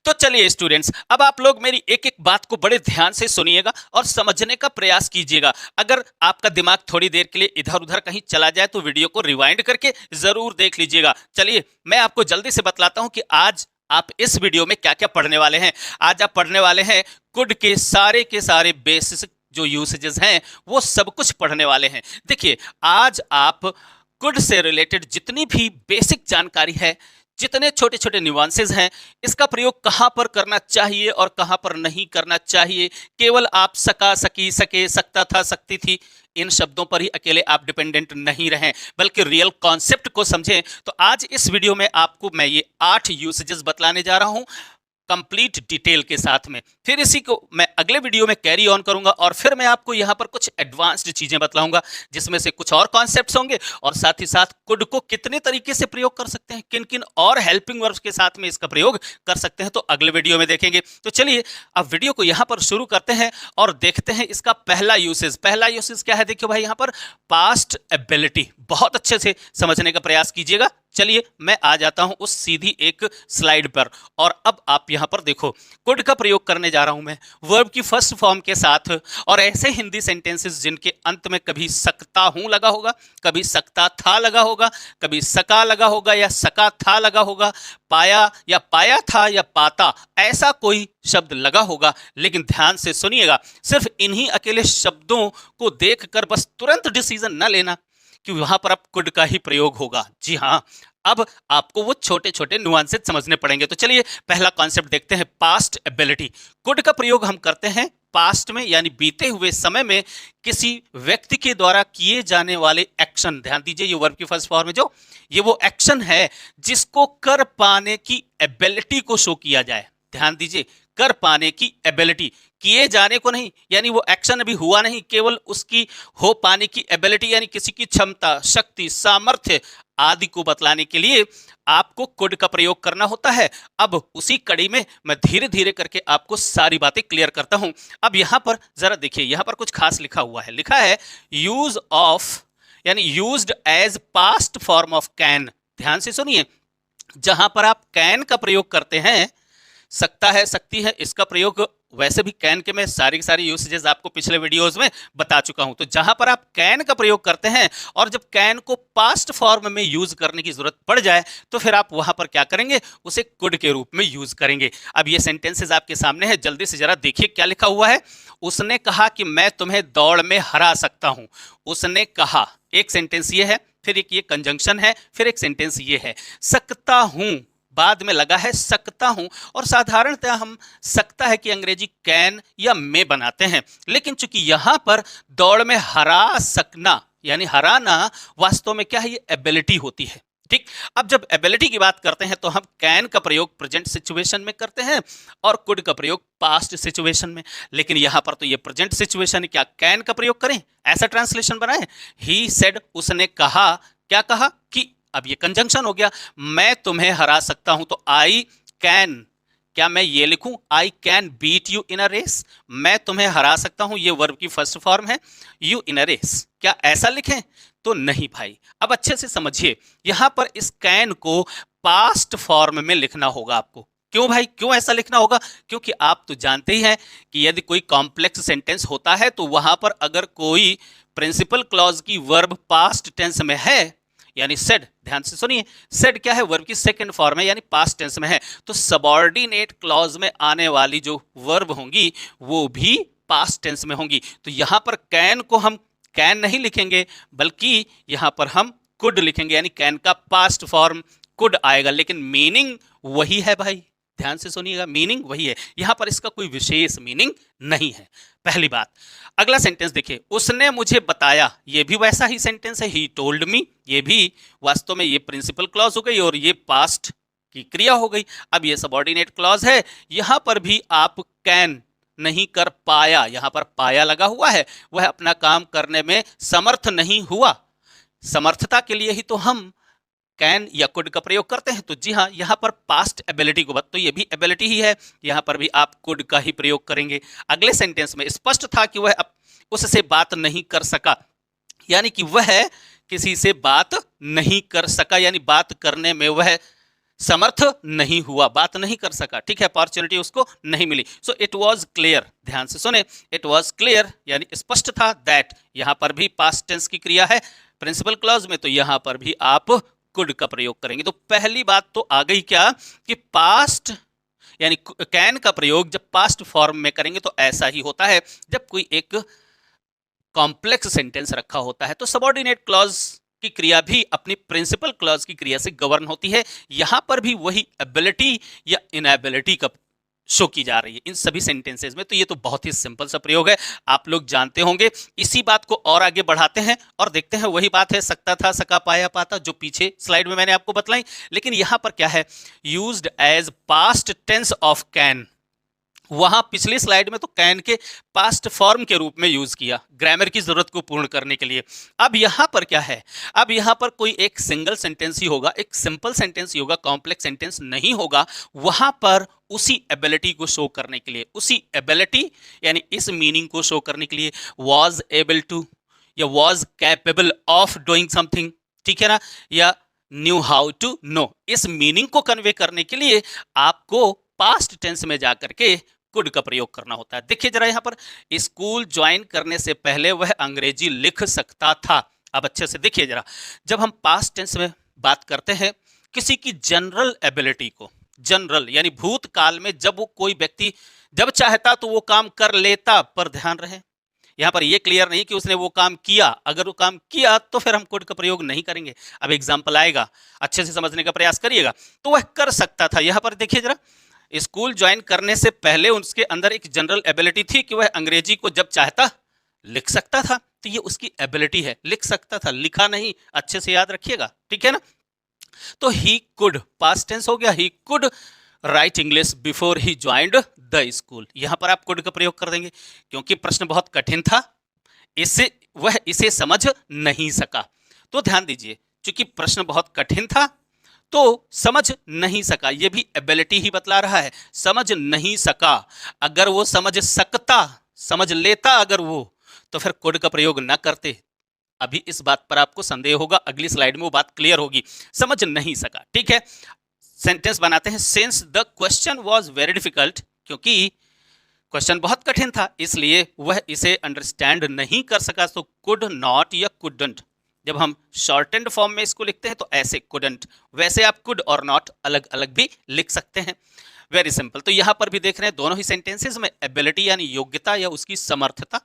तो चलिए स्टूडेंट्स, अब आप लोग मेरी एक एक बात को बड़े ध्यान से सुनिएगा और समझने का प्रयास कीजिएगा। अगर आपका दिमाग थोड़ी देर के लिए इधर उधर कहीं चला जाए तो वीडियो को रिवाइंड करके जरूर देख लीजिएगा। चलिए मैं आपको जल्दी से बतलाता हूं कि आज आप इस वीडियो में क्या क्या पढ़ने वाले हैं। आज आप पढ़ने वाले हैं कुड के सारे बेसिक जो यूसेजेस हैं वो सब कुछ पढ़ने वाले हैं। देखिए, आज आप कुड से रिलेटेड जितनी भी बेसिक जानकारी है, जितने छोटे छोटे न्यूआंसेस हैं, इसका प्रयोग कहां पर करना चाहिए और कहां पर नहीं करना चाहिए, केवल आप सका, सकी, सके, सकता था, सकती थी, इन शब्दों पर ही अकेले आप डिपेंडेंट नहीं रहें, बल्कि रियल कॉन्सेप्ट को समझें। तो आज इस वीडियो में आपको मैं ये 8 यूसेजेस बतलाने जा रहा हूं कंप्लीट डिटेल के साथ में। फिर इसी को मैं अगले वीडियो में कैरी ऑन करूंगा और फिर मैं आपको यहां पर कुछ एडवांस्ड चीजें बतलाऊंगा, जिसमें से कुछ और कॉन्सेप्ट्स होंगे और साथ ही साथ कुड को कितने तरीके से प्रयोग कर सकते हैं, किन किन और हेल्पिंग वर्ब्स के साथ में इसका प्रयोग कर सकते हैं, तो अगले वीडियो में देखेंगे। तो चलिए अब वीडियो को यहां पर शुरू करते हैं और देखते हैं इसका पहला यूसेज। पहला यूसेज क्या है? देखिए भाई, यहां पर पास्ट एबिलिटी, बहुत अच्छे से समझने का प्रयास कीजिएगा। चलिए मैं आ जाता हूं उस सीधी एक स्लाइड पर और अब आप यहां पर देखो, कुड का प्रयोग करने जा रहा हूं मैं वर्ब की फर्स्ट फॉर्म के साथ, और ऐसे हिंदी सेंटेंसेस जिनके अंत में कभी सकता हूं लगा होगा, कभी सकता था लगा होगा, कभी सका लगा होगा या सका था लगा होगा, पाया या पाया था या पाता ऐसा कोई शब्द लगा होगा। लेकिन ध्यान से सुनिएगा, सिर्फ इन्हीं अकेले शब्दों को देखकर बस तुरंत डिसीजन न लेना कि वहां पर अब कुड का ही प्रयोग होगा। जी हाँ, अब आपको वो छोटे छोटे नुआंसेस समझने पड़ेंगे। तो चलिए पहला कॉन्सेप्ट देखते हैं, पास्ट एबिलिटी। कुड का प्रयोग हम करते हैं पास्ट में, यानी बीते हुए समय में किसी व्यक्ति के द्वारा किए जाने वाले एक्शन। ध्यान दीजिए, ये वर्ब की फर्स्ट फॉर्म में जो ये वो एक्शन है जिसको कर पाने की एबिलिटी को शो किया जाए। ध्यान दीजिए, कर पाने की एबिलिटी, किए जाने को नहीं, यानी वो एक्शन अभी हुआ नहीं, केवल उसकी हो पाने की एबिलिटी, यानी किसी की क्षमता, शक्ति, सामर्थ्य आदि को बतलाने के लिए आपको कुड का प्रयोग करना होता है। अब उसी कड़ी में मैं धीरे धीरे करके आपको सारी बातें क्लियर करता हूं। अब यहां पर जरा देखिए, यहां पर कुछ खास लिखा हुआ है, लिखा है यूज ऑफ, यानी used as past form of can. ध्यान से सुनिए, जहां पर आप कैन का प्रयोग करते हैं, सकता है, सकती है, इसका प्रयोग वैसे भी कैन के मैं सारी यूसेजेस आपको पिछले वीडियोस में बता चुका हूं। तो जहां पर आप कैन का प्रयोग करते हैं और जब कैन को पास्ट फॉर्म में यूज करने की जरूरत पड़ जाए तो फिर आप वहां पर क्या करेंगे, उसे कुड के रूप में यूज करेंगे। अब ये सेंटेंसेस आपके सामने है, जल्दी से जरा देखिए क्या लिखा हुआ है। उसने कहा कि मैं तुम्हें दौड़ में हरा सकता हूं। उसने कहा, एक सेंटेंस ये है, फिर एक ये कंजंक्शन है, फिर एक सेंटेंस ये है, सकता हूं बाद में लगा है सकता हूं। और साधारणतः हम सकता है कि अंग्रेजी कैन या मे बनाते हैं, लेकिन चूंकि यहां पर दौड़ में हरा सकना यानी हराना वास्तव में क्या है, ये एबिलिटी होती है। ठीक, अब जब एबिलिटी की बात करते हैं तो हम कैन का प्रयोग प्रेजेंट सिचुएशन में करते हैं और कुड का प्रयोग पास्ट सिचुएशन में। लेकिन यहां पर तो ये प्रेजेंट सिचुएशन है, क्या कैन का प्रयोग करें, ऐसा ट्रांसलेशन बनाए। ही सेड, उसने कहा, क्या कहा कि, अब ये कंजंक्शन हो गया, मैं तुम्हें हरा सकता हूं, तो आई कैन, क्या मैं ये लिखूं, I can beat you in a race, मैं तुम्हें हरा सकता हूं, ये वर्ब की फर्स्ट फॉर्म है, यू इन अ रेस, क्या ऐसा लिखें? तो नहीं भाई। अब अच्छे से समझिए, यहां पर इस कैन को पास्ट फॉर्म में लिखना होगा आपको। क्यों भाई, क्यों ऐसा लिखना होगा? क्योंकि आप तो जानते ही हैं कि यदि कोई कॉम्प्लेक्स सेंटेंस होता है तो वहां पर अगर कोई प्रिंसिपल क्लॉज की वर्ब पास्ट टेंस में है, यानी सेड, ध्यान से सुनिए, सेड क्या है, वर्ब की सेकंड फॉर्म है, यानी पास्ट टेंस में है, तो सबऑर्डिनेट क्लॉज में आने वाली जो वर्ब होंगी वो भी पास्ट टेंस में होंगी। तो यहां पर कैन को हम कैन नहीं लिखेंगे, बल्कि यहां पर हम कुड लिखेंगे, यानी कैन का पास्ट फॉर्म कुड आएगा, लेकिन मीनिंग वही है भाई। ध्यान से सुनिएगा, मीनिंग वही है, यहां पर इसका कोई विशेष मीनिंग नहीं है, पहली बात। अगला सेंटेंस देखिए, उसने मुझे बताया, ये भी वैसा ही सेंटेंस है, ही टोल्ड मी, ये भी वास्तव में ये प्रिंसिपल क्लॉज हो गई और ये पास्ट की क्रिया हो गई। अब ये सबऑर्डिनेट क्लॉज है, यहां पर भी आप कैन नहीं कर पाया, यहां पर पाया लगा हुआ है, वह अपना काम करने में समर्थ नहीं हुआ। समर्थता के लिए ही तो हम कैन या कुड का प्रयोग करते हैं। तो जी हाँ, यहां पर पास्ट एबिलिटी को तो ये भी एबिलिटी ही है, यहां पर भी आप कुड का ही प्रयोग करेंगे। अगले सेंटेंस में स्पष्ट था कि वह उससे बात नहीं कर सका, यानी कि वह किसी से बात नहीं कर सका, यानी बात करने में वह समर्थ नहीं हुआ, बात नहीं कर सका, ठीक है, अपॉर्चुनिटी उसको नहीं मिली। सो इट वाज क्लियर, ध्यान से सुने, इट वाज क्लियर यानी स्पष्ट था, दैट यहां पर भी पास्ट टेंस की क्रिया है प्रिंसिपल क्लॉज में, तो यहां पर भी आप कुड का प्रयोग करेंगे। तो पहली बात तो आ गई क्या कि पास्ट यानी कैन का प्रयोग जब पास्ट फॉर्म में करेंगे तो ऐसा ही होता है जब कोई एक कॉम्प्लेक्स सेंटेंस रखा होता है। तो सबऑर्डिनेट क्लॉज की क्रिया भी अपनी प्रिंसिपल क्लॉज की क्रिया से गवर्न होती है। यहां पर भी वही एबिलिटी या इनएबिलिटी का शो की जा रही है इन सभी सेंटेंसेस में। तो ये तो बहुत ही सिंपल सा प्रयोग है, आप लोग जानते होंगे। इसी बात को और आगे बढ़ाते हैं और देखते हैं, वही बात है सकता था, सका, पाया, पाता, जो पीछे स्लाइड में मैंने आपको बतलाई। लेकिन यहां पर क्या है, used as past tense of can. वहां पिछली स्लाइड में तो कैन के पास्ट फॉर्म के रूप में यूज किया ग्रामर की जरूरत को पूर्ण करने के लिए। अब यहां पर क्या है, अब यहां पर कोई एक सिंगल सेंटेंस ही होगा, एक सिंपल सेंटेंस ही होगा, कॉम्प्लेक्स सेंटेंस नहीं होगा। वहां पर उसी एबिलिटी को शो करने के लिए, उसी एबिलिटी यानी इस मीनिंग को शो करने के लिए वॉज एबल टू या was capable of doing something, ठीक है ना, या न्यू हाउ टू नो, इस मीनिंग को कन्वे करने के लिए आपको पास्ट टेंस में जाकर के कुड का प्रयोग करना होता है। देखिए जरा यहां पर, स्कूल ज्वाइन करने से पहले वह अंग्रेजी लिख सकता था। अब अच्छे से देखिए जरा, जब हम पास्ट टेंस में बात करते हैं किसी की जनरल एबिलिटी को, जनरल यानी भूतकाल में जब वो कोई व्यक्ति जब चाहता तो वो काम कर लेता, पर ध्यान रहे यहां पर ये क्लियर नहीं कि उसने वो काम किया। अगर वो काम किया तो फिर हम कुड का प्रयोग नहीं करेंगे। अब एग्जाम्पल आएगा, अच्छे से समझने का प्रयास करिएगा। तो वह कर सकता था, यहां पर देखिए जरा, स्कूल ज्वाइन करने से पहले उसके अंदर एक जनरल एबिलिटी थी कि वह अंग्रेजी को जब चाहता लिख सकता था। तो ये उसकी एबिलिटी है, लिख सकता था, लिखा नहीं, अच्छे से याद रखिएगा, ठीक है ना। तो ही कुड पास्ट टेंस हो गया, he could write English before he joined the school. यहां पर आप कुड का प्रयोग कर देंगे क्योंकि प्रश्न बहुत कठिन था, इससे वह इसे समझ नहीं सका। तो ध्यान दीजिए, क्योंकि प्रश्न बहुत कठिन था तो समझ नहीं सका, यह भी एबिलिटी ही बतला रहा है, समझ नहीं सका। अगर वो समझ सकता, समझ लेता अगर वो, तो फिर कुड का प्रयोग ना करते। अभी इस बात पर आपको संदेह होगा, अगली स्लाइड में वो बात क्लियर होगी। समझ नहीं सका, ठीक है। सेंटेंस बनाते हैं, since the question was very difficult, क्योंकि क्वेश्चन बहुत कठिन था इसलिए वह इसे अंडरस्टैंड नहीं कर सका। तो कुड नॉट या कुडंट, जब हम शॉर्टेंड फॉर्म में इसको लिखते हैं तो ऐसे कुडंट, वैसे आप कुड और नॉट अलग अलग भी लिख सकते हैं। Very simple. तो यहां पर भी देख रहे हैं दोनों ही सेंटेंसेस में एबिलिटी यानी योग्यता या उसकी समर्थता,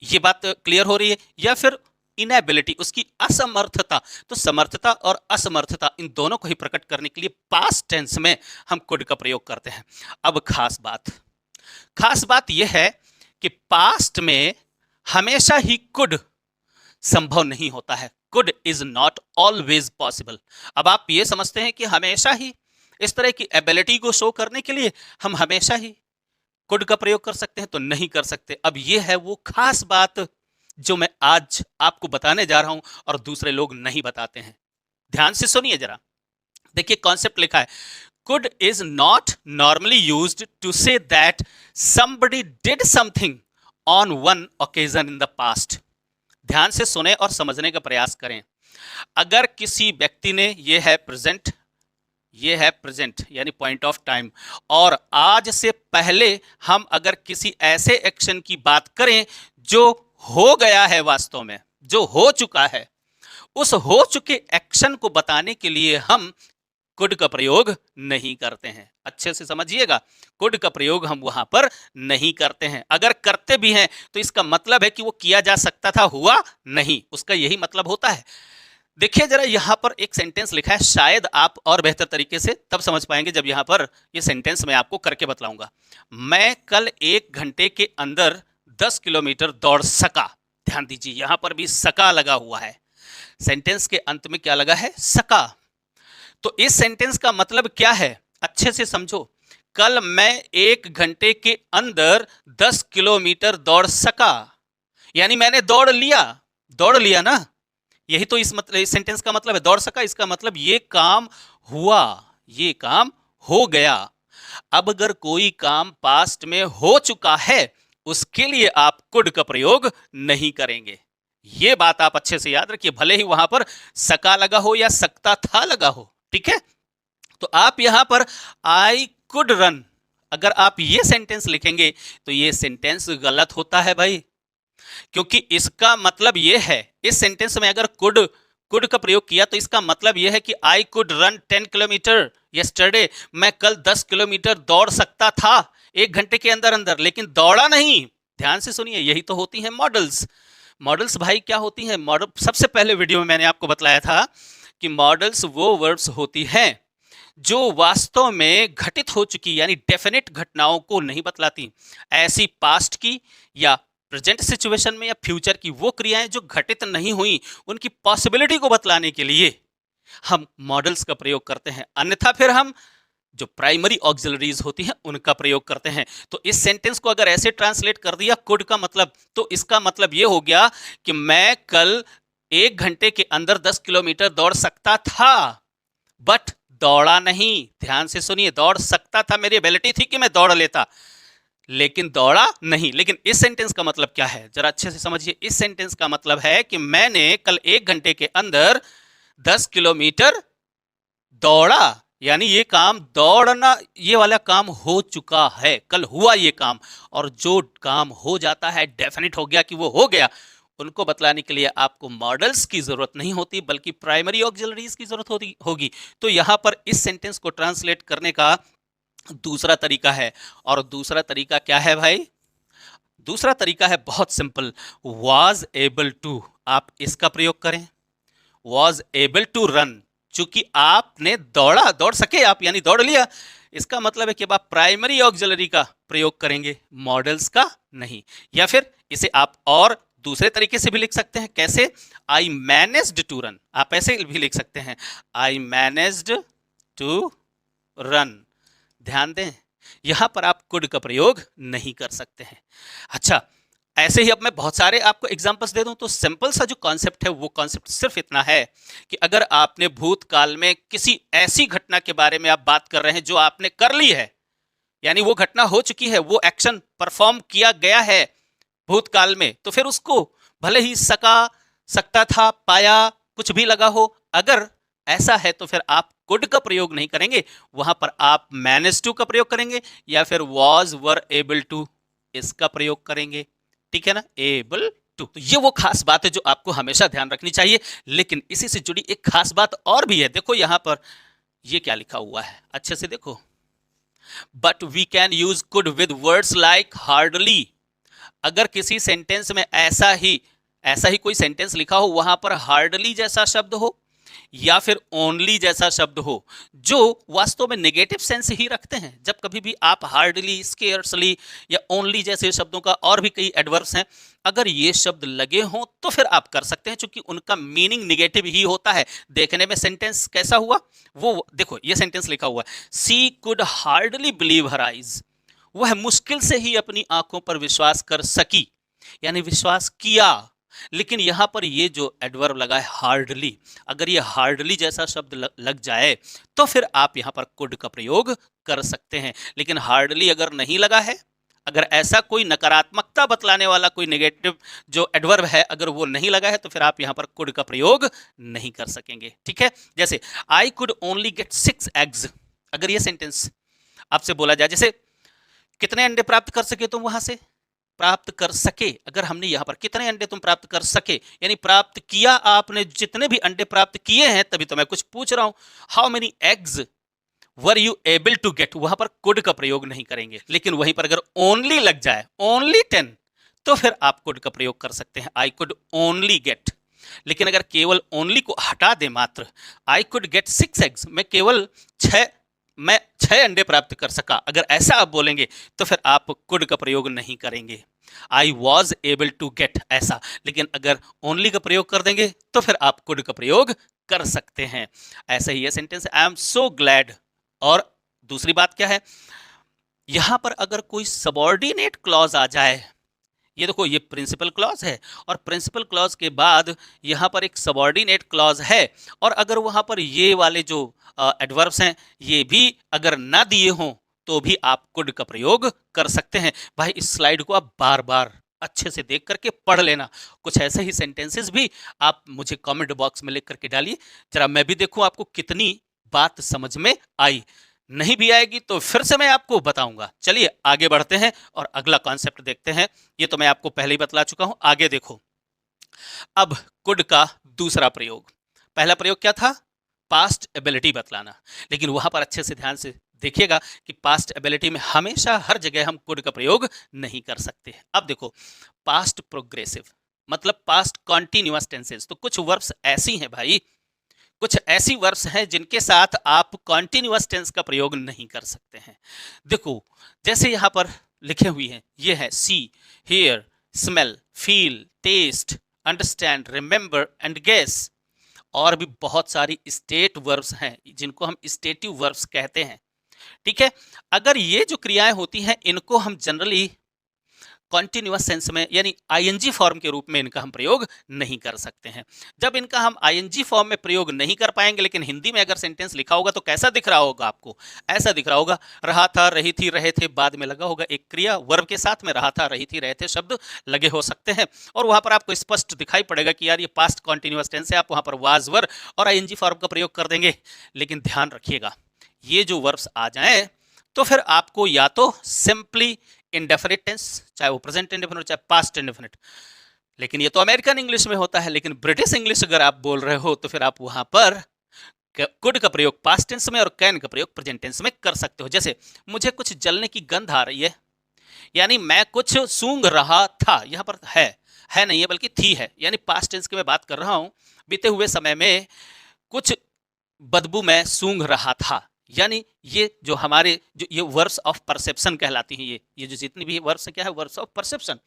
ये बात क्लियर हो रही है, या फिर इनएबिलिटी उसकी असमर्थता। तो समर्थता और असमर्थता इन दोनों को ही प्रकट करने के लिए पास्ट टेंस में हम कुड का प्रयोग करते हैं। अब खास बात यह है कि पास्ट में हमेशा ही कुड संभव नहीं होता है, could is not always possible. अब आप ये समझते हैं कि हमेशा ही इस तरह की एबिलिटी को शो करने के लिए हम हमेशा ही कुड का प्रयोग कर सकते हैं, तो नहीं कर सकते। अब ये है वो खास बात जो मैं आज आपको बताने जा रहा हूं और दूसरे लोग नहीं बताते हैं। ध्यान से सुनिए जरा, देखिए कॉन्सेप्ट लिखा है, could is not normally used to say that somebody did something on one occasion in the past. ध्यान से सुने और समझने का प्रयास करें। अगर किसी व्यक्ति ने, ये है प्रेजेंट यानी पॉइंट ऑफ टाइम, और आज से पहले हम अगर किसी ऐसे एक्शन की बात करें जो हो गया है, वास्तव में जो हो चुका है, उस हो चुके एक्शन को बताने के लिए हम कुड का प्रयोग नहीं करते हैं। अच्छे से समझिएगा, कुड का प्रयोग हम वहां पर नहीं करते हैं। अगर करते भी हैं तो इसका मतलब है कि वो किया जा सकता था, हुआ नहीं, उसका यही मतलब होता है। देखिए जरा, यहां पर एक सेंटेंस लिखा है, शायद आप और बेहतर तरीके से तब समझ पाएंगे जब यहां पर ये सेंटेंस मैं आपको करके बतलाऊंगा। मैं कल 1 घंटे के अंदर 10 किलोमीटर दौड़ सका। ध्यान दीजिए, यहां पर भी सका लगा हुआ है, सेंटेंस के अंत में क्या लगा है, सका। तो इस सेंटेंस का मतलब क्या है, अच्छे से समझो। कल मैं 1 घंटे के अंदर 10 किलोमीटर दौड़ सका, यानी मैंने दौड़ लिया ना, यही तो इस सेंटेंस का मतलब है। दौड़ सका, इसका मतलब ये काम हुआ, ये काम हो गया। अब अगर कोई काम पास्ट में हो चुका है, उसके लिए आप कुड का प्रयोग नहीं करेंगे। ये बात आप अच्छे से याद रखिए, भले ही वहां पर सका लगा हो या सकता था लगा हो, ठीक है। तो आप यहां पर आई कुड रन, अगर आप ये सेंटेंस लिखेंगे तो ये सेंटेंस गलत होता है भाई, क्योंकि इसका मतलब ये है, इस सेंटेंस में अगर कुड का प्रयोग किया तो इसका मतलब यह है कि I could run 10 kilometre yesterday, मैं कल 10 किलोमीटर दौड़ सकता था 1 घंटे के अंदर अंदर, लेकिन दौड़ा नहीं। ध्यान से सुनिए, यही तो होती हैं मॉडल्स। मॉडल्स भाई क्या होती हैं? मॉडल, सबसे पहले वीडियो में मैंने आपको बतलाया था कि मॉडल्स वो वर्ब्स होती हैं जो वास्तव में घटित हो चुकी यानी डेफिनेट घटनाओं को नहीं बतलाती, ऐसी पास्ट की या प्रेजेंट सिचुएशन में या फ्यूचर की वो क्रियाएं जो घटित नहीं हुई, उनकी पॉसिबिलिटी को बतलाने के लिए हम मॉडल्स का प्रयोग करते हैं। अन्यथा फिर हम जो प्राइमरी ऑक्सिलरीज होती हैं उनका प्रयोग करते हैं। तो इस सेंटेंस को अगर ऐसे ट्रांसलेट कर दिया कुड का मतलब, तो इसका मतलब यह हो गया कि मैं कल 1 घंटे के अंदर 10 किलोमीटर दौड़ सकता था, बट दौड़ा नहीं। ध्यान से सुनिए, दौड़ सकता था, मेरी एबिलिटी थी कि मैं दौड़ लेता, लेकिन दौड़ा नहीं। लेकिन इस सेंटेंस का मतलब क्या है, जरा अच्छे से समझिए। इस सेंटेंस का मतलब है कि मैंने कल 1 घंटे के अंदर 10 किलोमीटर दौड़ा, यानी ये काम दौड़ना, ये वाला काम हो चुका है, कल हुआ ये काम। और जो काम हो जाता है, डेफिनेट हो गया कि वो हो गया, उनको बतलाने के लिए आपको मॉडल्स की जरूरत नहीं होती, बल्कि प्राइमरी ऑक्सिलरीज की जरूरत होगी। तो यहां पर इस सेंटेंस को ट्रांसलेट करने का दूसरा तरीका है, और दूसरा तरीका क्या है भाई? दूसरा तरीका है बहुत सिंपल, वॉज एबल टू। आप इसका प्रयोग करें, वॉज एबल टू रन। चूंकि आपने दौड़ सके आप, यानी दौड़ लिया, इसका मतलब है कि अब आप प्राइमरी ऑक्सिलरी का प्रयोग करेंगे, मॉडल्स का नहीं। या फिर इसे आप और दूसरे तरीके से भी लिख सकते हैं। कैसे? आई मैनेज्ड टू रन, आप ऐसे भी लिख सकते हैं, आई मैनेज्ड टू रन। ध्यान दें, यहां पर आप कुड का प्रयोग नहीं कर सकते हैं। अच्छा, ऐसे ही अब मैं बहुत सारे आपको एग्जांपल्स दे दूं तो सिंपल सा जो कॉन्सेप्ट है वो कॉन्सेप्ट सिर्फ इतना है कि अगर आपने भूतकाल में किसी ऐसी घटना के बारे में आप बात कर रहे हैं जो आपने कर ली है, यानी वो घटना हो चुकी है, वो एक्शन परफॉर्म किया गया है भूतकाल में, तो फिर उसको भले ही सकता था, पाया, कुछ भी लगा हो, अगर ऐसा है तो फिर आप कुड का प्रयोग नहीं करेंगे, वहां पर आप मैनेज टू का प्रयोग करेंगे या फिर वॉज वर एबल टू इसका प्रयोग करेंगे। ठीक है ना, एबल टू। तो ये वो खास बात है जो आपको हमेशा ध्यान रखनी चाहिए। लेकिन इसी से जुड़ी एक खास बात और भी है, देखो यहां पर ये क्या लिखा हुआ है, अच्छे से देखो, but we can use could with words like hardly. अगर किसी सेंटेंस में ऐसा ही कोई सेंटेंस लिखा हो, वहां पर हार्डली जैसा शब्द हो या फिर ओनली जैसा शब्द हो, जो वास्तव में नेगेटिव सेंस ही रखते हैं। जब कभी भी आप हार्डली, स्केर्सली या ओनली जैसे शब्दों का, और भी कई एडवर्ब्स हैं, अगर ये शब्द लगे हों तो फिर आप कर सकते हैं, क्योंकि उनका मीनिंग निगेटिव ही होता है। देखने में सेंटेंस कैसा हुआ, वो देखो, ये सेंटेंस लिखा हुआ है, she could hardly believe her eyes. वह मुश्किल से ही अपनी आंखों पर विश्वास कर सकी, यानी विश्वास किया। लेकिन यहां पर ये जो एडवर्ब लगा है हार्डली, अगर ये हार्डली जैसा शब्द लग जाए तो फिर आप यहां पर कुड का प्रयोग कर सकते हैं। लेकिन हार्डली अगर नहीं लगा है, अगर ऐसा कोई नकारात्मकता बतलाने वाला कोई नेगेटिव जो एडवर्ब है अगर वो नहीं लगा है, तो फिर आप यहां पर कुड का प्रयोग नहीं कर सकेंगे। ठीक है, जैसे I could only get 6 eggs. अगर ये सेंटेंस आपसे बोला जाए, जैसे कितने अंडे प्राप्त कर सके तुम, वहां से प्राप्त कर सके, अगर हमने यहां पर कितने अंडे तुम प्राप्त कर सके, यानी प्राप्त किया आपने, जितने भी अंडे प्राप्त किए हैं, तभी तो मैं कुछ पूछ रहा हूं, how many eggs were you able to get, वहां पर कुड का प्रयोग नहीं करेंगे। लेकिन वहीं पर अगर ओनली लग जाए, ओनली 10, तो फिर आप कुड का प्रयोग कर सकते हैं, आई कुड ओनली गेट। लेकिन अगर केवल ओनली को हटा दे मात्र, आई कुड गेट 6 एग्स, मैं 6 अंडे प्राप्त कर सका, अगर ऐसा आप बोलेंगे तो फिर आप कुड का प्रयोग नहीं करेंगे, I was able to get ऐसा। लेकिन अगर ओनली का प्रयोग कर देंगे तो फिर आप कुड का प्रयोग कर सकते हैं। ऐसा ही यह sentence, I am so glad. और दूसरी बात क्या है, यहां पर अगर कोई सबऑर्डिनेट क्लॉज आ जाए, ये देखो, ये प्रिंसिपल क्लॉज है और प्रिंसिपल क्लॉज के बाद यहां पर एक सबऑर्डिनेट क्लॉज है, और अगर वहां पर ये वाले जो एडवर्ब्स हैं ये भी अगर ना दिए हों तो भी आप कुड का प्रयोग कर सकते हैं। भाई इस स्लाइड को आप बार बार अच्छे से देख करके पढ़ लेना। कुछ ऐसे ही सेंटेंसेस भी आप मुझे कमेंट बॉक्स में लिख करके डालिए, जरा मैं भी देखूं आपको कितनी बात समझ में आई। नहीं भी आएगी तो फिर से मैं आपको बताऊंगा। चलिए आगे बढ़ते हैं और अगला कॉन्सेप्ट देखते हैं। ये तो मैं आपको पहले ही बतला चुका हूं, आगे देखो। अब कुड का दूसरा प्रयोग, पहला प्रयोग क्या था? पास्ट एबिलिटी बतलाना। लेकिन वहां पर अच्छे से ध्यान से देखिएगा कि पास्ट एबिलिटी में हमेशा हर जगह हम कुड का प्रयोग नहीं कर सकते। अब देखो, पास्ट प्रोग्रेसिव मतलब पास्ट कॉन्टिन्यूअस टेंसेस। तो कुछ वर्ब्स ऐसी हैं भाई, कुछ ऐसी वर्ब्स हैं जिनके साथ आप कॉन्टिन्यूअस टेंस का प्रयोग नहीं कर सकते हैं। देखो जैसे यहां पर लिखे हुए हैं, ये है see, hear, smell, feel, taste, understand, remember and guess. और भी बहुत सारी स्टेट वर्ब्स हैं जिनको हम स्टेटिव वर्ब्स कहते हैं। ठीक है, अगर ये जो क्रियाएं होती हैं इनको हम जनरली कॉन्टिन्यूअस सेंस में यानी आईएनजी फॉर्म के रूप में इनका हम प्रयोग नहीं कर सकते हैं। जब इनका हम आईएनजी फॉर्म में प्रयोग नहीं कर पाएंगे, लेकिन हिंदी में अगर सेंटेंस लिखा होगा तो कैसा दिख रहा होगा आपको? ऐसा दिख रहा होगा, रहा था, रही थी, रहे थे, बाद में लगा होगा एक क्रिया, वर्ब के साथ में रहा था, रही थी, रहे थे शब्द लगे हो सकते हैं। और वहां पर आपको स्पष्ट दिखाई पड़ेगा कि यार ये पास्ट कॉन्टिन्यूअस टेंस है। आप वहां पर वाज वर और आईएनजी फॉर्म का प्रयोग कर देंगे। लेकिन ध्यान रखिएगा, ये जो वर्ब्स आ जाएं तो फिर आपको या तो सिंपली इंडेफिनिट टेंस, चाहे वो प्रेजेंट इंडेफिनिट चाहे पास्ट इंडेफिनिट, लेकिन ये तो अमेरिकन इंग्लिश में होता है। लेकिन ब्रिटिश इंग्लिश अगर आप बोल रहे हो तो फिर आप वहां पर कुड का प्रयोग पास्ट टेंस में और कैन का प्रयोग प्रेजेंट टेंस में कर सकते हो। जैसे मुझे कुछ जलने की गंध आ रही है, यानी मैं कुछ सूंघ रहा था। यहां पर है नहीं है बल्कि थी है, यानी पास्ट टेंस की मैं बात कर रहा हूं। बीते हुए समय में कुछ बदबू मैं सूंघ रहा था, यानी ये जो हमारे जो ये वर्ब्स ऑफ परसेप्शन कहलाती हैं, ये जो जितनी भी वर्ब्स हैं क्या है? Verbs of perception.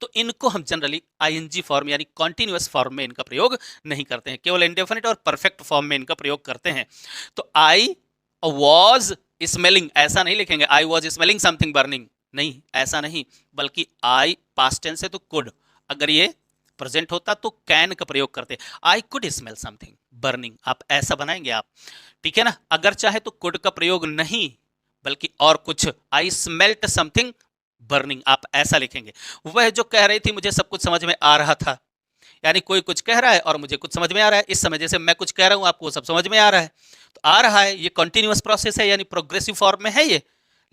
तो इनको हम जनरली आईएनजी फॉर्म यानी कॉन्टिन्यूअस फॉर्म में इनका प्रयोग नहीं करते हैं, केवल इंडेफिनिट और परफेक्ट फॉर्म में इनका प्रयोग करते हैं। तो आई वॉज स्मेलिंग, ऐसा नहीं लिखेंगे I was smelling something burning, नहीं ऐसा नहीं, बल्कि आई पास्ट टेंस है तो कुड, अगर ये प्रेजेंट होता तो कैन का प्रयोग करते, I could smell something burning, आप ऐसा बनाएंगे आप। ठीक है ना? अगर चाहे तो कुड का प्रयोग नहीं बल्कि और कुछ, आई स्मेल्ट समथिंग बर्निंग, आप ऐसा लिखेंगे। वह जो कह रही थी मुझे सब कुछ समझ में आ रहा था, यानी कोई कुछ कह रहा है और मुझे कुछ समझ में आ रहा है। इस समय जैसे मैं कुछ कह रहा हूं आपको सब समझ में आ रहा है, तो आ रहा है, ये कॉन्टिन्यूअस प्रोसेस है यानी प्रोग्रेसिव फॉर्म में है ये।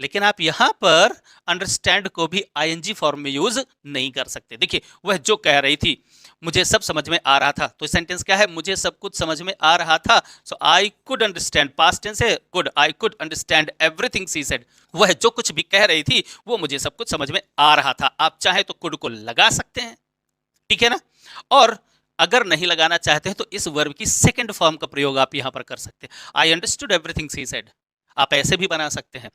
लेकिन आप यहां पर अंडरस्टैंड को भी आईएनजी फॉर्म में यूज नहीं कर सकते। देखिए वह जो कह रही थी मुझे सब समझ में आ रहा था, तो सेंटेंस क्या है? मुझे सब कुछ समझ में आ रहा था। So I could understand, past tense है could, I could understand everything she said. वह जो कुछ भी कह रही थी वो मुझे सब कुछ समझ में आ रहा था। आप चाहे तो कुड को लगा सकते हैं, ठीक है ना? और अगर नहीं लगाना चाहते हैं तो इस वर्ब की सेकंड फॉर्म का प्रयोग आप यहां पर कर सकते हैं, I understood everything she said, आप ऐसे भी बना सकते हैं।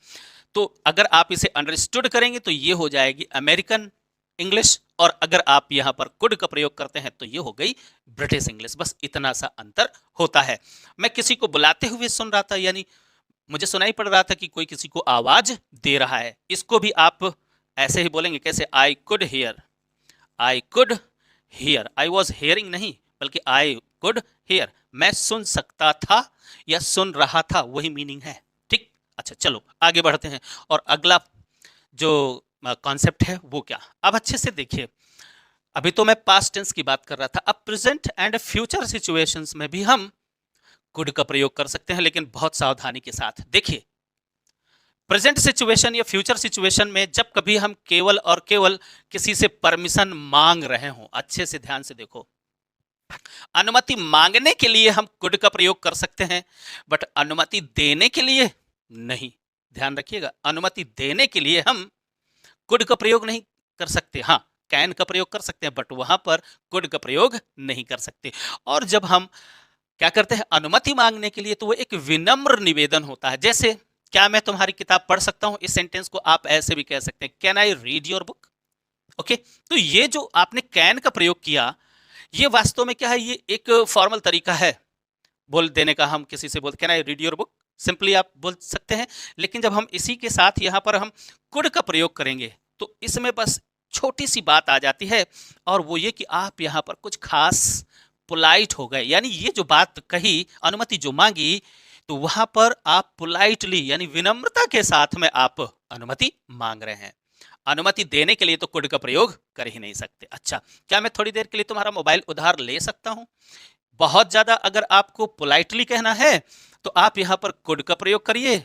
तो अगर आप इसे अंडरस्टूड करेंगे तो ये हो जाएगी अमेरिकन इंग्लिश, और अगर आप यहां पर कुड का प्रयोग करते हैं तो ये हो गई ब्रिटिश इंग्लिश। बस इतना सा अंतर होता है। मैं किसी को बुलाते हुए सुन रहा था, यानी मुझे सुनाई पड़ रहा था कि कोई किसी को आवाज दे रहा है, इसको भी आप ऐसे ही बोलेंगे, कैसे? I could hear, I could hear, I was hearing नहीं बल्कि आई कुड हियर, मैं सुन सकता था या सुन रहा था, वही मीनिंग है। ठीक, अच्छा चलो आगे बढ़ते हैं। और अगला जो कॉन्सेप्ट है वो क्या? अब अच्छे से देखिए, अभी तो मैं पास्ट टेंस की बात कर रहा था, अब प्रेजेंट एंड फ्यूचर सिचुएशंस में भी हम कुड का प्रयोग कर सकते हैं, लेकिन बहुत सावधानी के साथ। देखिए प्रेजेंट सिचुएशन या फ्यूचर सिचुएशन में जब कभी हम केवल और केवल किसी से परमिशन मांग रहे हो, अच्छे से ध्यान से देखो, अनुमति मांगने के लिए हम कुड का प्रयोग कर सकते हैं, बट अनुमति देने के लिए नहीं। ध्यान रखिएगा, अनुमति देने के लिए हम कुड का प्रयोग नहीं कर सकते। हाँ, कैन का प्रयोग कर सकते हैं, बट वहां पर कुड का प्रयोग नहीं कर सकते। और जब हम क्या करते हैं अनुमति मांगने के लिए, तो वो एक विनम्र निवेदन होता है। जैसे क्या मैं तुम्हारी किताब पढ़ सकता हूं, इस सेंटेंस को आप ऐसे भी कह सकते हैं, can I read your book. Okay, तो ये जो आपने कैन का प्रयोग किया, ये वास्तव में क्या है? ये एक फॉर्मल तरीका है बोल देने का। हम किसी से बोलते can I read your book, simply आप बोल सकते हैं। लेकिन जब हम इसी के साथ यहाँ पर हम कुड का प्रयोग करेंगे तो इसमें बस छोटी सी बात आ जाती है, और वो ये कि आप यहाँ पर कुछ खास पोलाइट हो गए। यानी ये जो बात कही, अनुमति जो मांगी, तो वहां पर आप पोलाइटली यानी विनम्रता के साथ में आप अनुमति मांग रहे हैं। अनुमति देने के लिए तो कुड का प्रयोग कर ही नहीं सकते। अच्छा, क्या मैं थोड़ी देर के लिए तुम्हारा मोबाइल उधार ले सकता हूं? बहुत ज्यादा अगर आपको पोलाइटली कहना है तो आप यहां पर कुड का प्रयोग करिए,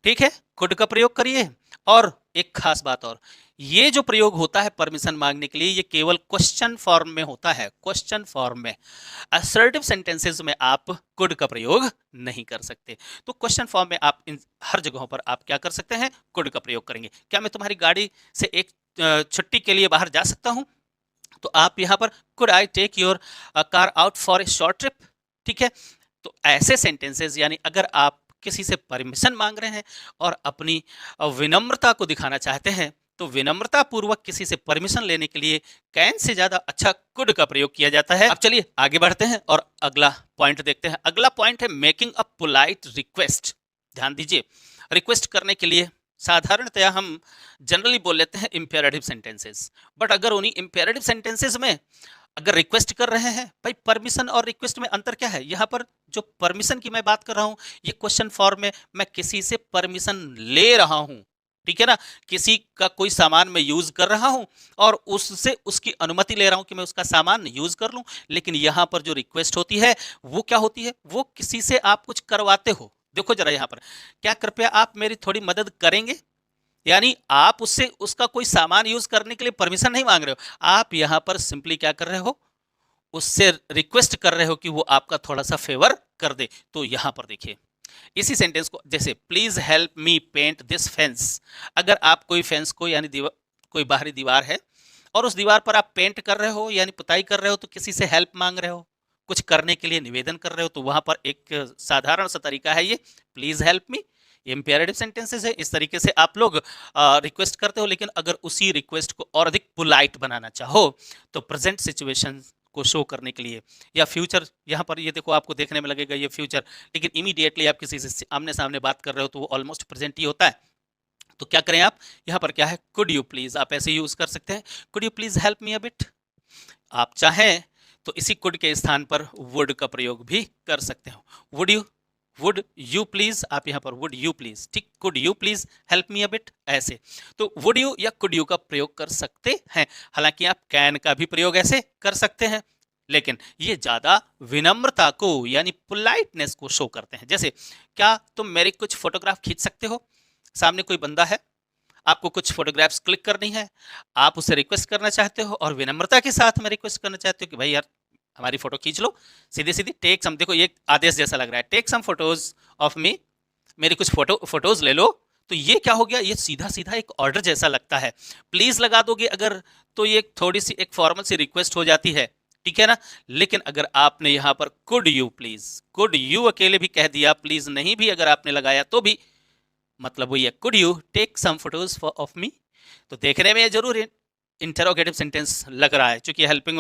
ठीक है, कुड का प्रयोग करिए। और एक खास बात और, ये जो प्रयोग होता है परमिशन मांगने के लिए, ये केवल क्वेश्चन फॉर्म में होता है, क्वेश्चन फॉर्म में। असर्टिव सेंटेंसेस में आप कुड का प्रयोग नहीं कर सकते। तो क्वेश्चन फॉर्म में आप इन हर जगहों पर आप क्या कर सकते हैं, कुड का प्रयोग करेंगे। क्या मैं तुम्हारी गाड़ी से एक छुट्टी के लिए बाहर जा सकता हूं? तो आप यहां पर could I take your car out for a short trip, ठीक है। तो ऐसे सेंटेंसेस, यानी अगर आप किसी से परमिशन मांग रहे हैं और अपनी विनम्रता को दिखाना चाहते हैं, तो विनम्रता पूर्वक किसी से परमिशन लेने के लिए कैन से ज्यादा अच्छा कुड का प्रयोग किया जाता है। अब चलिए आगे बढ़ते हैं और अगला पॉइंट देखते हैं। अगला पॉइंट है मेकिंग अ पोलाइट रिक्वेस्ट। ध्यान दीजिए, रिक्वेस्ट करने के लिए साधारणतया हम जनरली बोल लेते हैं इंपेरेटिव सेंटेंसेस, बट अगर उन्हीं इंपेरेटिव सेंटेंसेस में अगर रिक्वेस्ट कर रहे हैं, भाई परमिशन और रिक्वेस्ट में अंतर क्या है? यहाँ पर जो परमिशन की मैं बात कर रहा हूँ, ये क्वेश्चन फॉर्म में मैं किसी से परमिशन ले रहा हूँ, ठीक है ना, किसी का कोई सामान मैं यूज कर रहा हूँ और उससे उसकी अनुमति ले रहा हूँ कि मैं उसका सामान यूज कर लूँ। लेकिन यहाँ पर जो रिक्वेस्ट होती है वो क्या होती है? वो किसी से आप कुछ करवाते हो। देखो जरा यहाँ पर, क्या कृपया आप मेरी थोड़ी मदद करेंगे? यानी आप उससे उसका कोई सामान यूज करने के लिए परमिशन नहीं मांग रहे हो, आप यहां पर सिंपली क्या कर रहे हो, उससे रिक्वेस्ट कर रहे हो कि वो आपका थोड़ा सा फेवर कर दे। तो यहां पर देखिए इसी सेंटेंस को, जैसे please help me paint this fence. अगर आप कोई फेंस को, यानी दीवार, कोई बाहरी दीवार है और उस दीवार पर आप पेंट कर रहे हो यानी पुताई कर रहे हो, तो किसी से हेल्प मांग रहे हो, कुछ करने के लिए निवेदन कर रहे हो, तो वहां पर एक साधारण सा तरीका है ये, please help me. Imperative sentences है, इस तरीके से आप लोग रिक्वेस्ट करते हो। लेकिन अगर उसी रिक्वेस्ट को और अधिक पोलाइट बनाना चाहो, तो प्रेजेंट सिचुएशन को शो करने के लिए, या फ्यूचर, यहाँ पर ये देखो आपको देखने में लगेगा ये फ्यूचर, लेकिन इमीडिएटली आप किसी से आमने सामने बात कर रहे हो तो वो ऑलमोस्ट प्रेजेंट ही होता है। तो क्या करें आप, यहाँ पर क्या है, कुड यू प्लीज, आप ऐसे यूज कर सकते हैं, could you please help me a bit. आप चाहें तो इसी कुड के स्थान पर वुड का प्रयोग भी कर सकते हो। वुड यू प्लीज, आप यहां पर वुड यू प्लीज, ठीक, could you please help me a bit, ऐसे। तो वुड यू या कुड यू का प्रयोग कर सकते हैं। हालांकि आप कैन का भी प्रयोग ऐसे कर सकते हैं, लेकिन ये ज्यादा विनम्रता को यानी पोलाइटनेस को शो करते हैं। जैसे, क्या तुम मेरी कुछ फोटोग्राफ खींच सकते हो? सामने कोई बंदा है, आपको कुछ फोटोग्राफ्स क्लिक करनी है, आप उससे रिक्वेस्ट करना चाहते हो और विनम्रता के साथ में रिक्वेस्ट करना चाहते हो कि भाई यार हमारी फोटो खींच लो, सीधी सीधी टेक सम, देखो ये आदेश जैसा लग रहा है, take some photos of me, मेरी कुछ फोटोज ले लो। तो ये क्या हो गया, ये सीधा सीधा एक ऑर्डर जैसा लगता है। प्लीज लगा दोगे अगर, तो ये थोड़ी सी एक फॉर्मल सी रिक्वेस्ट हो जाती है, ठीक है ना। लेकिन अगर आपने यहाँ पर कुड यू अकेले भी कह दिया, प्लीज नहीं भी अगर आपने लगाया, तो भी मतलब वही है, could you take some photos of me. तो देखने में ये जरूर इंटरोगेटिव सेंटेंस लग रहा है, क्योंकि हेल्पिंग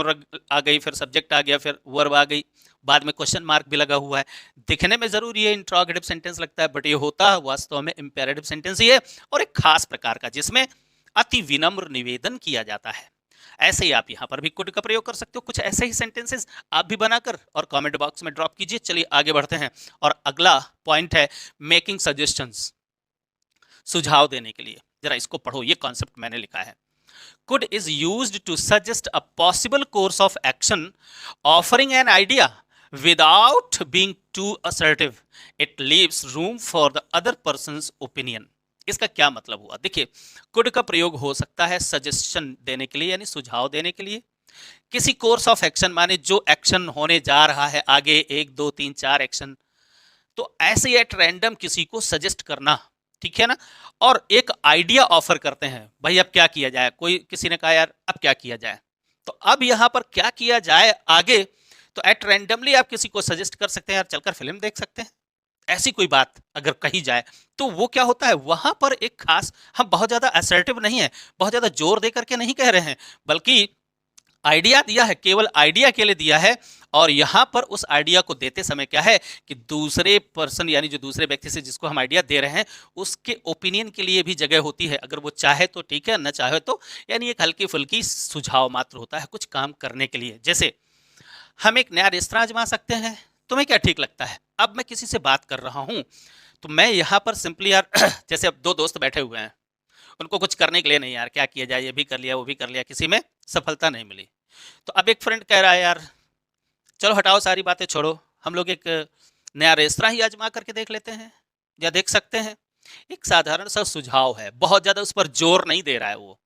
आ गई, फिर सब्जेक्ट आ गया, फिर वर्ब आ गई, बाद में क्वेश्चन मार्क भी लगा हुआ है। दिखने में जरूर ये इंटरोगेटिव सेंटेंस लगता है, बट ये होता वास्तव में इंपेरेटिव सेंटेंस ही है, और एक खास प्रकार का, जिसमें अति विनम्र निवेदन किया जाता है। ऐसे ही आप यहाँ पर भी कुड का प्रयोग कर सकते हो। कुछ ऐसे ही सेंटेंसेस आप भी बनाकर और कमेंट बॉक्स में ड्रॉप कीजिए। चलिए आगे बढ़ते हैं, और अगला पॉइंट है मेकिंग सजेशंस, सुझाव देने के लिए। जरा इसको पढ़ो, ये कॉन्सेप्ट मैंने लिखा है। Could is used to suggest a possible course of action, offering an idea without being too assertive. It leaves room for the other person's opinion. इसका क्या मतलब हुआ? देखिए, कुड का प्रयोग हो सकता है सजेशन देने के लिए, यानी सुझाव देने के लिए। किसी कोर्स ऑफ एक्शन माने जो एक्शन होने जा रहा है आगे, 1 2 3 4 एक्शन, तो ऐसे एट रैंडम किसी को सजेस्ट करना, ठीक है ना। और एक आइडिया ऑफर करते हैं, भाई अब क्या किया जाए, कोई किसी ने कहा यार अब क्या किया जाए, तो अब यहां पर क्या किया जाए आगे, तो एट रैंडमली आप किसी को सजेस्ट कर सकते हैं, यार चलकर फिल्म देख सकते हैं, ऐसी कोई बात अगर कही जाए, तो वो क्या होता है, वहां पर एक खास, हम बहुत ज्यादा असर्टिव नहीं है, बहुत ज्यादा जोर दे करके नहीं कह रहे हैं, बल्कि आइडिया दिया है, केवल आइडिया के लिए दिया है। और यहां पर उस आइडिया को देते समय क्या है कि दूसरे पर्सन, यानी जो दूसरे व्यक्ति से जिसको हम आइडिया दे रहे हैं, उसके ओपिनियन के लिए भी जगह होती है। अगर वो चाहे तो ठीक है, न चाहे तो, यानी एक हल्की फुल्की सुझाव मात्र होता है कुछ काम करने के लिए। जैसे हम एक नया रेस्तरां आजमा सकते हैं, तुम्हें क्या ठीक लगता है? अब मैं किसी से बात कर रहा हूं, तो मैं यहाँ पर सिंपली यार जैसे अब 2 दोस्त बैठे हुए हैं, उनको कुछ करने के लिए नहीं, यार क्या किया जाए, ये भी कर लिया वो भी कर लिया, किसी में सफलता नहीं मिली। तो अब एक फ्रेंड कह रहा है, यार चलो हटाओ सारी बातें छोड़ो, हम लोग एक नया रेस्तरां ही आजमा करके देख लेते हैं या देख सकते हैं। एक साधारण सा सुझाव है, बहुत ज्यादा उस पर जोर नहीं दे रहा है वो।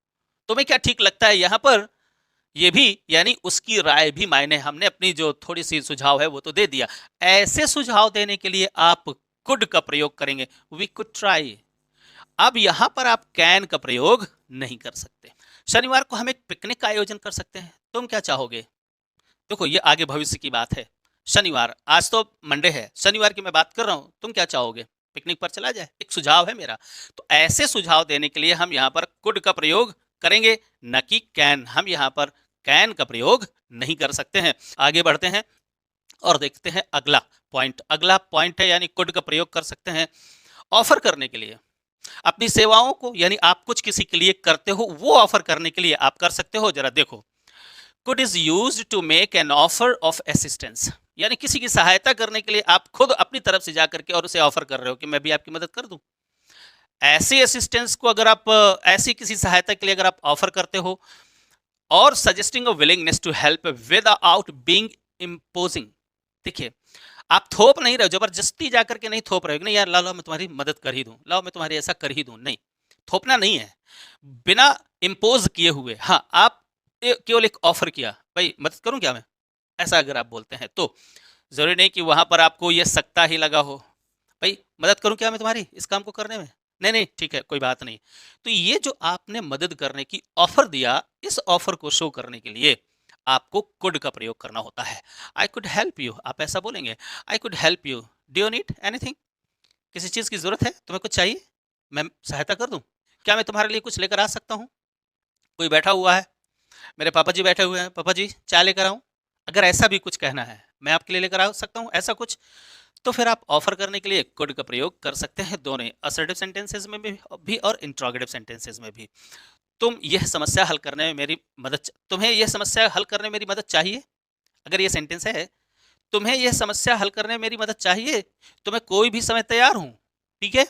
तुम्हें क्या ठीक लगता है यहाँ पर? ये भी यानी उसकी राय भी मायने, हमने अपनी जो थोड़ी सी सुझाव है वो तो दे दिया। ऐसे सुझाव देने के लिए आप कुड का प्रयोग करेंगे, वी कुड ट्राई। अब यहां पर आप कैन का प्रयोग नहीं कर सकते। शनिवार को हम एक पिकनिक का आयोजन कर सकते हैं, तुम क्या चाहोगे? देखो ये आगे भविष्य की बात है। शनिवार, आज तो मंडे है, शनिवार की मैं बात कर रहा हूं, तुम क्या चाहोगे? पिकनिक पर चला जाए, एक सुझाव है मेरा। तो ऐसे सुझाव देने के लिए हम यहाँ पर कुड का प्रयोग करेंगे, न कि कैन। हम यहाँ पर कैन का प्रयोग नहीं कर सकते हैं। आगे बढ़ते हैं और देखते हैं अगला पॉइंट। अगला पॉइंट है यानी कुड का प्रयोग कर सकते हैं ऑफर करने के लिए। अपनी सेवाओं को, यानी आप कुछ किसी के लिए करते हो, वो ऑफर करने के लिए आप कर सकते हो। जरा देखो, could is used to make an offer of assistance, यानी किसी की सहायता करने के लिए आप खुद अपनी तरफ से जाकर के और उसे ऑफर कर रहे हो कि मैं भी आपकी मदद कर दूं। ऐसी असिस्टेंस को अगर आप, ऐसी किसी सहायता के लिए अगर आप ऑफर करते हो, और suggesting a willingness to help without being imposing. देखिए, आप थोप नहीं रहे हो, जबरदस्ती जाकर के नहीं थोप रहे हो कि नहीं यार लाओ मैं तुम्हारी मदद कर ही दूं, लाओ मैं तुम्हारी ऐसा कर ही दूं। नहीं, थोपना नहीं है, बिना इम्पोज किए हुए। हाँ, आप केवल एक ऑफर किया, भाई मदद करूं क्या मैं, ऐसा अगर आप बोलते हैं तो जरूरी नहीं कि वहां पर आपको ये सकता ही लगा हो, भाई मदद करूं क्या मैं तुम्हारी इस काम को करने में। नहीं नहीं ठीक है, कोई बात नहीं। तो ये जो आपने मदद करने की ऑफर दिया, इस ऑफर को शो करने के लिए आपको कुड का प्रयोग करना होता है। आई कुड हेल्प यू, आप ऐसा बोलेंगे, I could help you, do you need anything, किसी चीज की जरूरत है, तुम्हें कुछ चाहिए, मैं सहायता कर दूं, क्या मैं तुम्हारे लिए कुछ लेकर आ सकता हूँ? कोई बैठा हुआ है, मेरे पापा जी बैठे हुए हैं, पापा जी चाय लेकर आऊं, अगर ऐसा भी कुछ कहना है, मैं आपके लिए लेकर आ सकता हूं, ऐसा कुछ, तो फिर आप ऑफर करने के लिए कुड का प्रयोग कर सकते हैं, दोनों असर्टिव सेंटेंसेस में भी और इंट्रोगेटिव सेंटेंसेस में भी। तुम यह समस्या हल करने में मेरी मदद, तुम्हें यह समस्या हल करने में मेरी मदद चाहिए, अगर ये सेंटेंस है, तुम्हें यह समस्या हल करने में मेरी मदद चाहिए, तो मैं कोई भी समय तैयार हूं। ठीक है,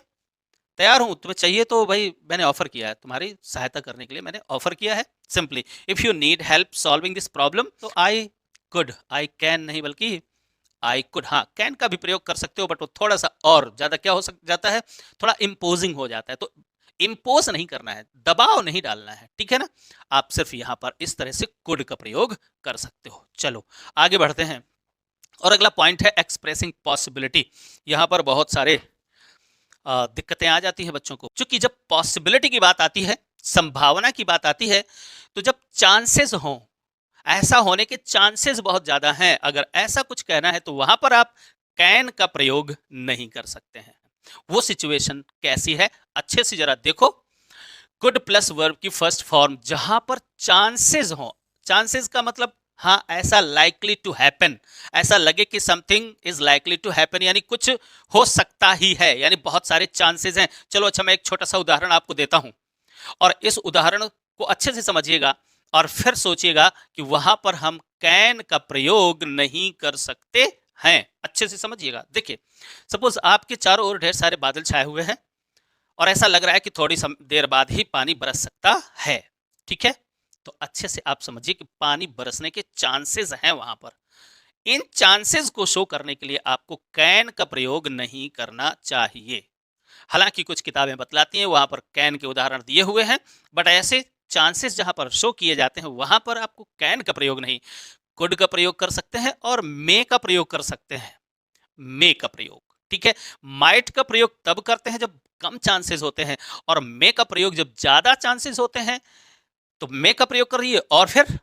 तैयार हूं, तुम्हें चाहिए तो भाई मैंने ऑफर किया है, तुम्हारी सहायता करने के लिए मैंने ऑफर किया है। Simply, if you need help solving this problem, तो आई कुड, आई कैन नहीं बल्कि आई कुड। हाँ, कैन का भी प्रयोग कर सकते हो, बट वो थोड़ा सा और ज्यादा क्या हो जाता है, थोड़ा इम्पोजिंग हो जाता है। तो इम्पोज नहीं करना है, दबाव नहीं डालना है, ठीक है ना। आप सिर्फ यहाँ पर इस तरह से कुड का प्रयोग कर सकते हो। चलो आगे बढ़ते हैं, और अगला पॉइंट है एक्सप्रेसिंग पॉसिबिलिटी। यहाँ पर बहुत सारे दिक्कतें आ जाती हैं बच्चों को, क्योंकि जब पॉसिबिलिटी की बात आती है, संभावना की बात आती है, तो जब चांसेस हों, ऐसा होने के चांसेस बहुत ज्यादा हैं, अगर ऐसा कुछ कहना है तो वहां पर आप कैन का प्रयोग नहीं कर सकते हैं। वो सिचुएशन कैसी है, अच्छे से जरा देखो। कुड प्लस वर्ब की फर्स्ट फॉर्म, जहां पर चांसेस हो, चांसेस का मतलब हाँ ऐसा लाइकली टू हैपन, ऐसा लगे कि something is likely to happen, यानी कुछ हो सकता ही है, यानी बहुत सारे चांसेस हैं। चलो अच्छा, मैं एक छोटा सा उदाहरण आपको देता हूं, और इस उदाहरण को अच्छे से समझिएगा और फिर सोचिएगा कि वहां पर हम कैन का प्रयोग नहीं कर सकते हैं। अच्छे से समझिएगा। देखिए, सपोज आपके चारों ओर ढेर सारे बादल छाए हुए हैं, और ऐसा लग रहा है कि थोड़ी देर बाद ही पानी बरस सकता है। ठीक है, तो अच्छे से आप समझिए कि पानी बरसने के चांसेस हैं वहां पर। इन चांसेस को शो करने के लिए आपको कैन का प्रयोग नहीं करना चाहिए। हालांकि कुछ किताबें बतलाती हैं वहां पर कैन के उदाहरण दिए हुए हैं, बट ऐसे चांसेस जहां पर शो किए जाते हैं वहां पर आपको कैन का प्रयोग नहीं, कुड का प्रयोग कर सकते हैं और मे का प्रयोग कर सकते हैं। मे का प्रयोग, ठीक है। माइट का प्रयोग तब करते हैं जब कम चांसेस होते हैं, और मे का प्रयोग जब ज्यादा चांसेस होते हैं, तो मे का प्रयोग करिए और फिर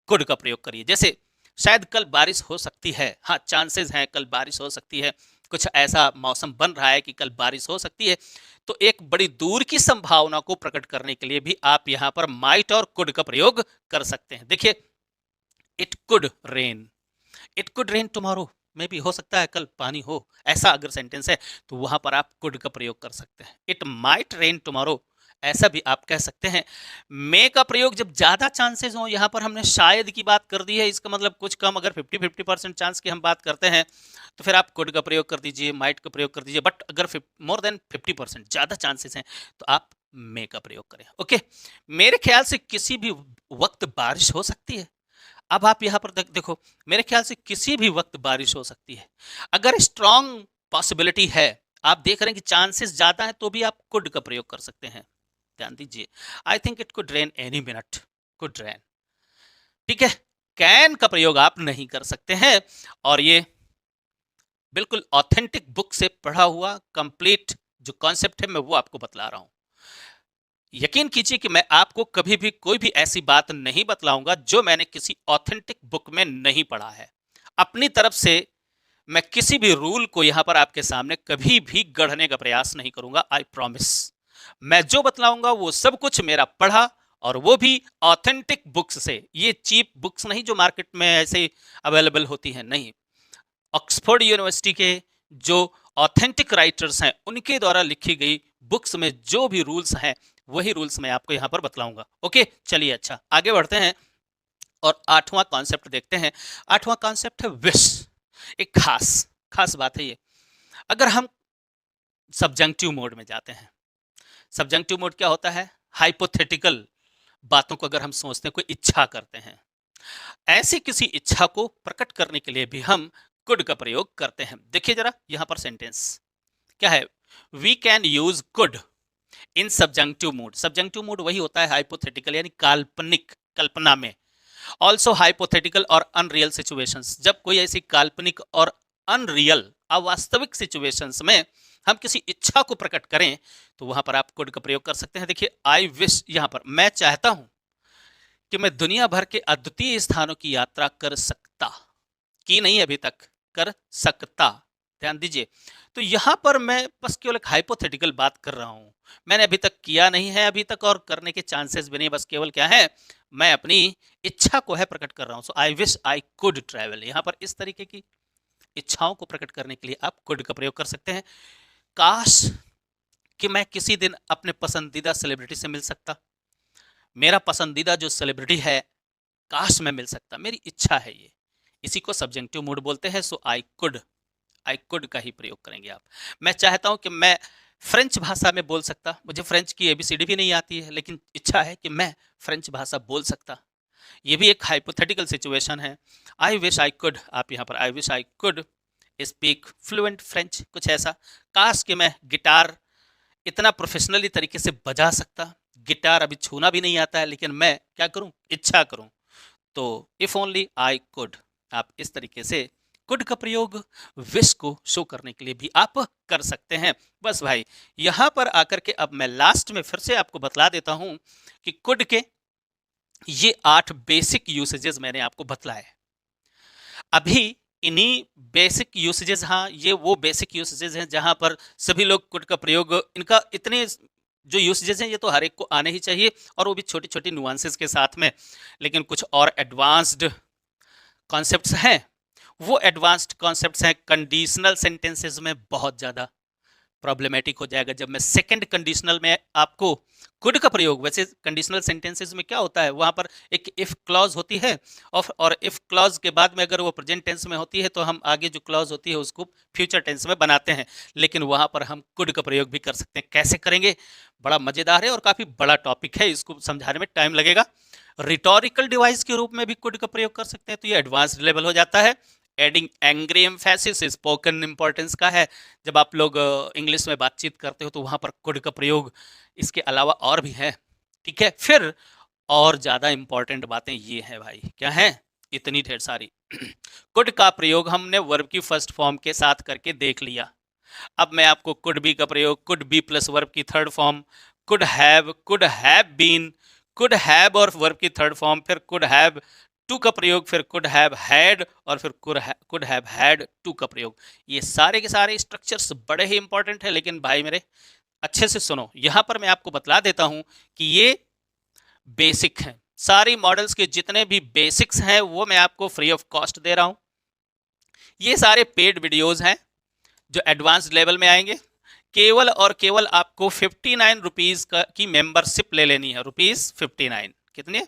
कुड का प्रयोग करिए। जैसे शायद कल बारिश हो सकती है, हाँ चांसेस हैं कल बारिश हो सकती है, कुछ ऐसा मौसम बन रहा है कि कल बारिश हो सकती है, तो एक बड़ी दूर की संभावना को प्रकट करने के लिए भी आप यहां पर माइट और कुड का प्रयोग कर सकते हैं। देखिए, it could rain, it could rain tomorrow, में भी हो सकता है कल पानी हो, ऐसा अगर सेंटेंस है तो वहां पर आप कुड का प्रयोग कर सकते हैं। इट माइट रेन टुमारो, ऐसा भी आप कह सकते हैं। मे का प्रयोग जब ज्यादा चांसेस हो, यहां पर हमने शायद की बात कर दी है, इसका मतलब कुछ कम, अगर 50-50% चांस की हम बात करते हैं तो फिर आप कुड का प्रयोग कर दीजिए, माइट का प्रयोग कर दीजिए। बट अगर मोर देन 50% ज्यादा चांसेस हैं तो आप मे का प्रयोग करें। ओके, मेरे ख्याल से किसी भी वक्त बारिश हो सकती है, अब आप यहाँ पर देखो, मेरे ख्याल से किसी भी वक्त बारिश हो सकती है। अगर स्ट्रांग पॉसिबिलिटी है, आप देख रहे हैं कि चांसेस ज्यादा है, तो भी आप कुड का प्रयोग कर सकते हैं। ध्यान दीजिए, I think it could rain any minute, could rain. ठीक है, कैन का प्रयोग आप नहीं कर सकते हैं। और ये बिल्कुल ऑथेंटिक बुक से पढ़ा हुआ कंप्लीट जो कॉन्सेप्ट है, मैं वो आपको बतला रहा हूं। यकीन कीजिए कि मैं आपको कभी भी कोई भी ऐसी बात नहीं बतलाऊंगा जो मैंने किसी ऑथेंटिक बुक में नहीं पढ़ा है। अपनी तरफ से मैं किसी भी रूल को यहां पर आपके सामने कभी भी गढ़ने का प्रयास नहीं करूंगा, आई प्रॉमिस। मैं जो बतलाऊंगा वो सब कुछ मेरा पढ़ा, और वो भी ऑथेंटिक बुक्स से। ये चीप बुक्स नहीं जो मार्केट में ऐसे अवेलेबल होती हैं, नहीं। ऑक्सफोर्ड यूनिवर्सिटी के जो ऑथेंटिक राइटर्स हैं, उनके द्वारा लिखी गई बुक्स में जो भी रूल्स हैं, वही रूल्स मैं आपको यहां पर बतलाऊंगा। ओके, चलिए अच्छा आगे बढ़ते हैं और आठवां कॉन्सेप्ट देखते हैं। आठवां कॉन्सेप्ट है विश। एक खास खास बात है ये। अगर हम सब्जंक्टिव मोड में जाते हैं, सब्जंक्टिव मोड क्या होता है? हाइपोथेटिकल बातों को अगर हम सोचते हैं, कोई इच्छा करते हैं, ऐसी किसी इच्छा को प्रकट करने के लिए भी हम कुड का प्रयोग करते हैं। देखिए जरा यहां पर सेंटेंस क्या है, we can use could in subjunctive mood. Subjunctive mood वही होता है हाइपोथेटिकल, यानी काल्पनिक, कल्पना में। ऑल्सो हाइपोथेटिकल और अनरियल सिचुएशंस, जब कोई ऐसी काल्पनिक और अनरियल, अवास्तविक सिचुएशंस में हम किसी इच्छा को प्रकट करें, तो वहां पर आप कुड का प्रयोग कर सकते हैं। देखिए आई विश, यहां पर मैं चाहता हूं कि मैं दुनिया भर के अद्वितीय स्थानों की यात्रा कर सकता, की नहीं अभी तक, कर सकता। ध्यान दीजिए, तो यहां पर मैं बस केवल एक हाइपोथेटिकल बात कर रहा हूं। मैंने अभी तक किया नहीं है अभी तक, और करने के चांसेस भी नहीं, बस केवल क्या है, मैं अपनी इच्छा को है प्रकट कर रहा हूं। So I wish I could travel. यहां पर इस तरीके की इच्छाओं को प्रकट करने के लिए आप कुड का प्रयोग कर सकते हैं। काश कि मैं किसी दिन अपने पसंदीदा सेलिब्रिटी से मिल सकता, मेरा पसंदीदा जो सेलिब्रिटी है, काश मैं मिल सकता, मेरी इच्छा है ये। इसी को सब्जेक्टिव मूड बोलते हैं। सो आई कुड का ही प्रयोग करेंगे आप। मैं चाहता हूं कि मैं फ्रेंच भाषा में बोल सकता, मुझे फ्रेंच की एबीसीडी भी नहीं आती है, लेकिन इच्छा है कि मैं फ्रेंच भाषा बोल सकता। ये भी एक हाइपोथेटिकल सिचुएशन है। आई विश आई कुड, आप यहाँ पर आई wish I could speak fluent French, कुछ ऐसा। काश कि मैं गिटार इतना प्रोफेशनली तरीके से बजा सकता, गिटार अभी छूना भी नहीं आता है, लेकिन मैं क्या करूं, इच्छा करूं। तो इफ ओनली आई कुड, आप इस तरीके से कुड का प्रयोग विश को शो करने के लिए भी आप कर सकते हैं। बस भाई, यहां पर आकर के अब मैं लास्ट में फिर से आपको बतला देता हूं कि कुड के ये 8 बेसिक यूसेजेस मैंने आपको बतलाए। अभी इन्हीं बेसिक यूसेजेस, हाँ ये वो बेसिक यूसेजेस हैं जहां पर सभी लोग कुड का प्रयोग, इनका इतने जो यूसेजेस हैं ये तो हर एक को आने ही चाहिए, और वो भी छोटी छोटी नुआंसेस के साथ में। लेकिन कुछ और एडवांस्ड कॉन्सेप्ट्स हैं, वो एडवांस्ड कॉन्सेप्ट्स हैं कंडीशनल सेंटेंसेस में बहुत ज़्यादा प्रॉब्लमेटिक हो जाएगा। जब मैं सेकंड कंडीशनल में आपको कुड का प्रयोग, वैसे कंडीशनल सेंटेंसेस में क्या होता है, वहां पर एक इफ क्लॉज होती है, और इफ क्लॉज के बाद में अगर वो प्रेजेंट टेंस में होती है तो हम आगे जो क्लॉज होती है उसको फ्यूचर टेंस में बनाते हैं। लेकिन वहां पर हम कुड का प्रयोग भी कर सकते हैं। कैसे करेंगे, बड़ा मजेदार है और काफी बड़ा टॉपिक है, इसको समझाने में टाइम लगेगा। रिटोरिकल डिवाइस के रूप में भी कुड का प्रयोग कर सकते हैं, तो ये एडवांस्ड लेवल हो जाता है। Adding angry emphasis spoken importance का है, जब आप लोग इंग्लिश में बातचीत करते हो तो वहां पर कुड का प्रयोग इसके अलावा और भी है। ठीक है, फिर और ज्यादा इंपॉर्टेंट बातें ये हैं भाई, क्या है, इतनी ढेर सारी। कुड का प्रयोग हमने वर्ब की फर्स्ट फॉर्म के साथ करके देख लिया। अब मैं आपको कुड बी का प्रयोग, कुड बी प्लस वर्ब की third form, could have been, could have और वर्ब की थर्ड फॉर्म, फिर कुड हैव टू का प्रयोग, फिर कुड हैव हैड, और फिर कुड हैव हैड टू का प्रयोग। ये सारे के सारे स्ट्रक्चर्स बड़े ही इंपॉर्टेंट है। लेकिन भाई मेरे अच्छे से सुनो, यहां पर मैं आपको बतला देता हूं कि ये बेसिक हैं। सारी मॉडल्स के जितने भी बेसिक्स हैं वो मैं आपको फ्री ऑफ कॉस्ट दे रहा हूं। ये सारे पेड वीडियोज हैं जो एडवांस लेवल में आएंगे। केवल और केवल आपको 59 रुपीज की मेंबरशिप ले लेनी है। ₹59 कितने,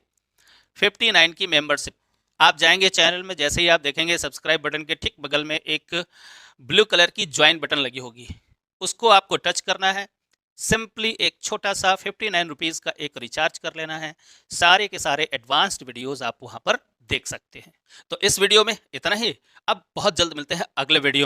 59 की मेंबरशिप। आप जाएंगे चैनल में, जैसे ही आप देखेंगे सब्सक्राइब बटन के ठीक बगल में एक ब्लू कलर की ज्वाइन बटन लगी होगी, उसको आपको टच करना है। सिंपली एक छोटा सा 59 रुपीज का एक रिचार्ज कर लेना है, सारे के सारे एडवांस्ड वीडियोस आप वहां पर देख सकते हैं। तो इस वीडियो में इतना ही, अब बहुत जल्द मिलते हैं अगले वीडियो में।